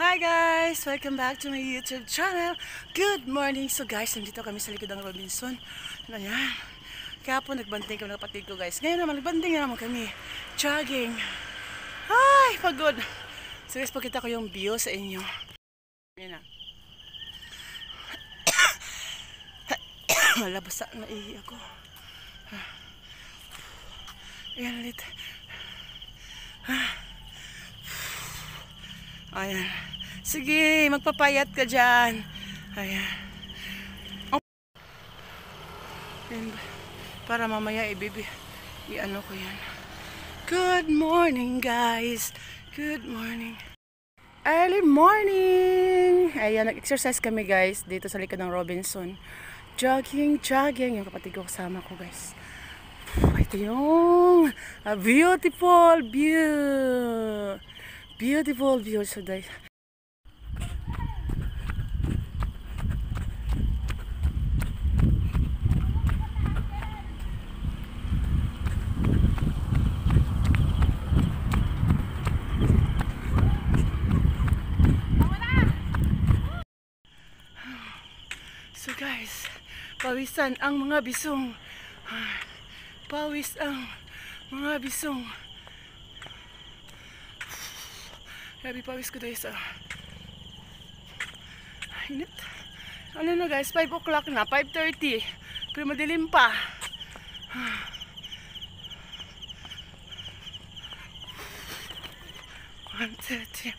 Hi guys! Welcome back to my YouTube channel. Good morning! So guys, nandito kami sa likod ng Robinson. Ayan. Kaya po nagbanding kami ng kapatid ko guys. Ngayon naman, nagbanding na naman kami. Jogging. Ay, pagod. So guys, pakita ko yung view sa inyo. Ayan na. Malabasa na ihi ako. Ayan ulit. Ayan. Sige, magpapayat ka dyan. Ayan. Oh. Ayan. Para mamaya i-ano ko yan. Good morning guys. Good morning. Early morning. Ayan, nag-exercise kami guys dito sa likod ng Robinson. Jogging. Yung kapatid ko kasama ko guys. Ito yung beautiful view. Beautiful view today. So guys, pawisan ang mga bisong. Pawis ang mga bisong. Grabe pawis ko guys. Init. Ano na guys, 5 o'clock na, 5:30. Pero madilim pa. 1, 2, 3,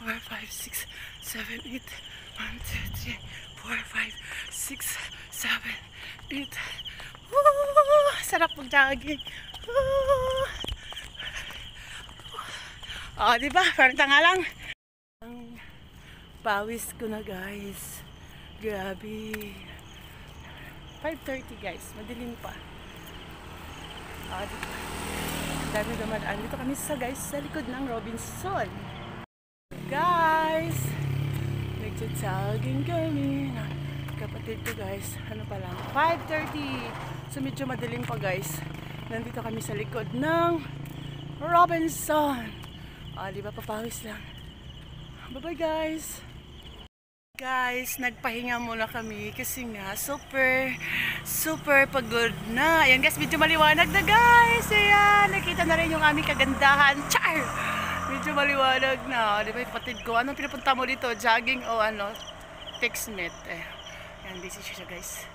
4, 5, 6, 7, 8. 1, 2, 3, 4, 5, 6, 7, 8. Sarap mag-jogging. Oh, diba? Parang tanga lang. Ang pawis ko na guys. Grabe. 5:30 guys. Madilim pa. Oh, diba? Dami dumadaan. Dito kami sa likod ng Robinson. Guys! Nagja-jogging kami. Kapatid ko guys. Ano pa lang? 5:30. So medyo madilim pa guys. Nandito kami sa likod ng Robinson. Diba papawis lang. Bye bye guys. Guys, nagpahinga muna kami kasi nga super pagod na. Ayan guys, medyo maliwanag na guys. Ayan, nakita na rin yung aming kagandahan. Char! Medyo maliwanag na. Diba kapatid ko, anong pinapunta mo dito? Jogging o ano? Textnet. Ayan, busy siya guys.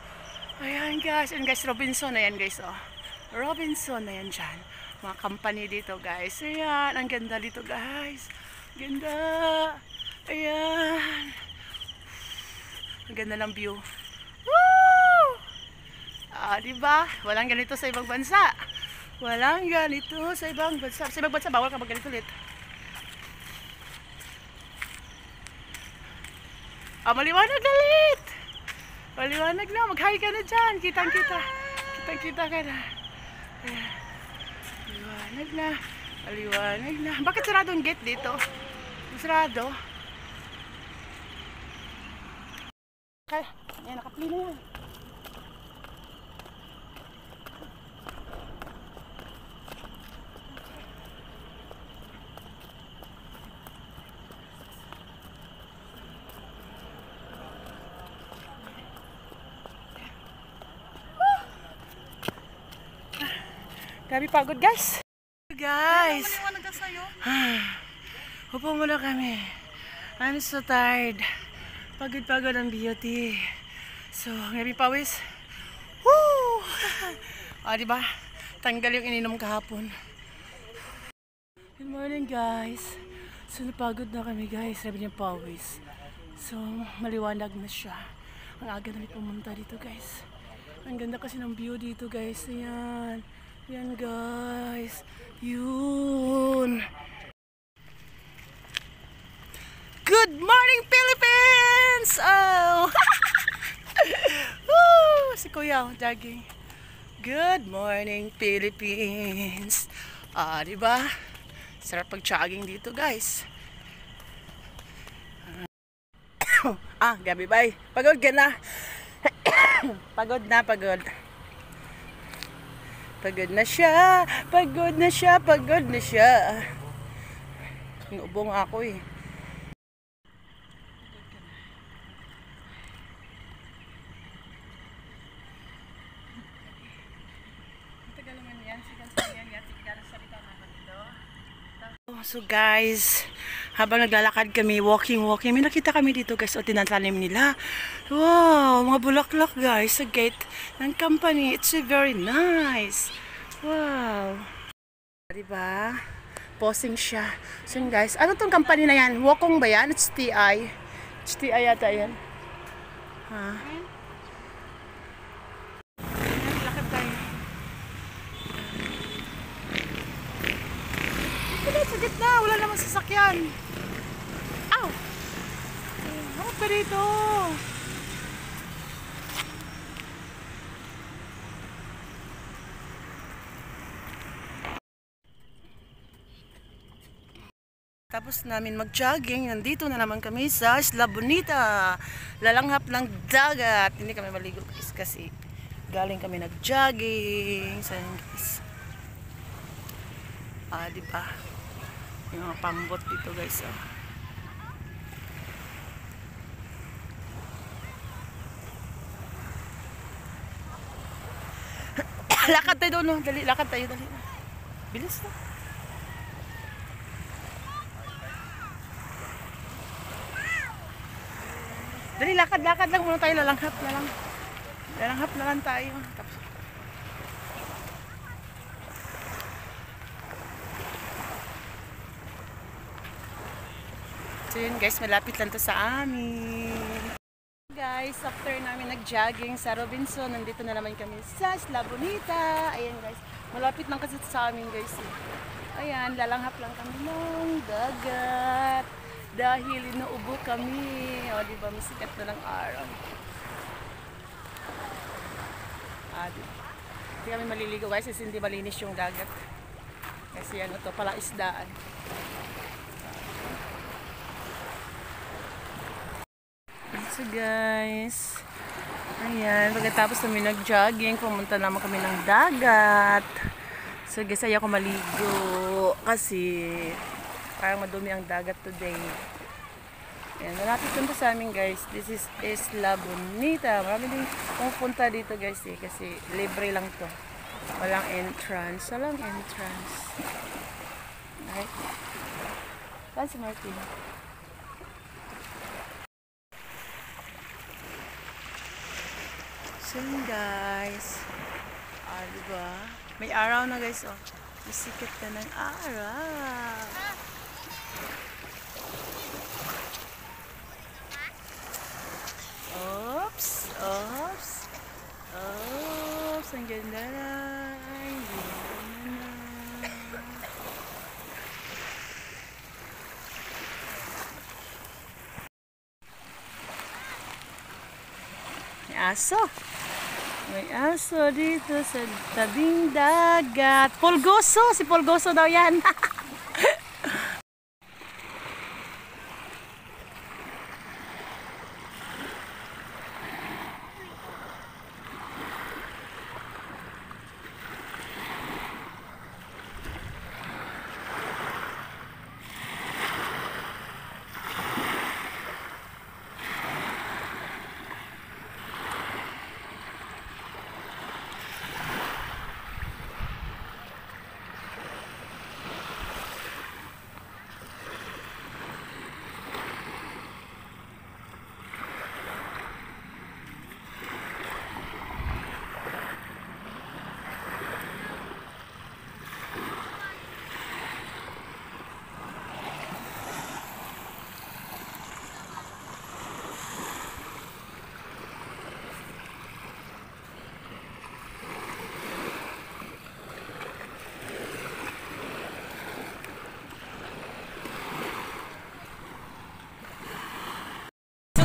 Ayan guys, and guys, Robinson. Ayan guys, oh. Robinson, ayan dyan. Mga company dito guys. Ayan, ang ganda dito guys. Ganda. Ayan. Ang ganda ng view. Woo! Diba? Walang ganito sa ibang bansa. Walang ganito sa ibang bansa. Sa ibang bansa, bawal ka mag-ganito ulit. Maliwanag ulit. Maliwanag na. Mag-hi ka na dyan. Kitang-kita. Kitang-kita ka na. Ayan. Maliwanag na. Maliwanag na. Bakit sarado ang gate dito? Sarado. Ayan, nakapili na yan. Grabe pagod guys. Guys. Upo muna kami. I'm so tired. Pagod ang beauty. So, grabe pawis. Woo! Diba? Tanggal yung ininom kahapon. Good morning guys. So, napagod na kami guys. Grabe yung pawis. So, maliwanag na siya. Ang aga namin pumunta dito guys. Ang ganda kasi ng view dito guys. Ayan. Yan guys. Yun. Good morning Philippines! Oh! Si Kuya jogging. Good morning Philippines. Diba? Sarap pag-jogging dito guys. Gabi bye. Pagod ka na. Pagod na. Pagod na siya. Inuubo nga ako eh. So guys, habang naglalakad kami, walking, may nakita kami dito guys, o tinatanim nila. Wow, mga bulaklak guys, sa gate ng company. It's very nice. Wow. Diba? Posing siya. So yun guys, ano tong company na yan? Wokong ba yan? It's TI. It's TI yata yan. Ha? Lakad tayo. Wala sa gitna, wala namang sasakyan. Ow! Ano pa dito? Tapos namin mag-jogging, nandito na naman kami sa Isla Bonita. Lalanghap ng dagat. Hindi kami maligo guys kasi galing kami nag-jogging. So yun guys. Diba? Yung mga pambot dito guys. Oh. Lakad tayo doon. Dali, lakad tayo. Dali. Bilis na. Dali, lakad lang muna tayo. Lalanghap na lang. Lalanghap na lang tayo. Tapos so yun guys, malapit lang to sa amin. Guys, after namin nag-jogging sa Robinson, nandito na naman kami sa Isla Bonita. Ayan guys, malapit lang kasi sa amin guys. Ayan, lalanghap lang kami ng dagat. Dahil inuubo kami. O diba, masikat na ng araw. Diba. Hindi kami maliligo guys kasi hindi malinis yung dagat. Kasi ano to, pala isdaan. So guys, ayan, pagkatapos namin nag-jogging, pumunta naman kami ng dagat. So guys, ayaw ko maligo kasi parang madumi ang dagat today. Ayan, malapit dun sa amin guys. This is Isla Bonita. Marami din pumunta dito guys kasi libre lang to. Walang entrance. Right? Saan si Martin? So guys, diba? May araw na guys, oh. Masikat na ng araw. Oops. Ang ganda na. May aso dito sa tabing dagat. Polgoso! Si Polgoso daw yan.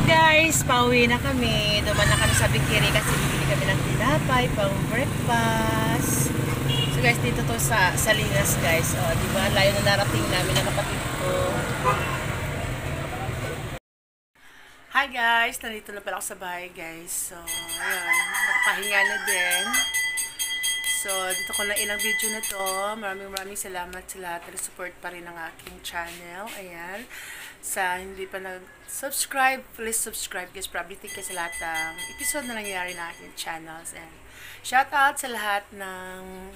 Guys, pauwi na kami. Duman na kami sa Bikiri kasi bibili kami ng tinapay pang breakfast. So guys, dito to sa Salinas guys. O, diba? Layo na narating namin ng kapatid ko. Hi guys! Nandito na pala ako sa bahay guys. So, ayan. Nakapahinga na din. So, dito ko na ilang video na to. Maraming salamat sa lahat. Support pa rin ang aking channel. Ayan. Sa hindi pa nag-subscribe, please subscribe guys. Probably thank you sa lahat ng episode na nangyayari na aking channels. And shout out sa lahat ng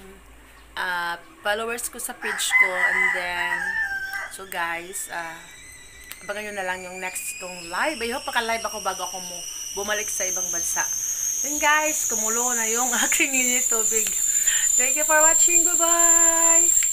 followers ko sa page ko. And then, So guys, abangan nyo na lang yung next tong live. I hope maka-live ako bago ako bumalik sa ibang bansa. Then guys, kumulo na yung aking init tubig. Thank you for watching. Bye-bye!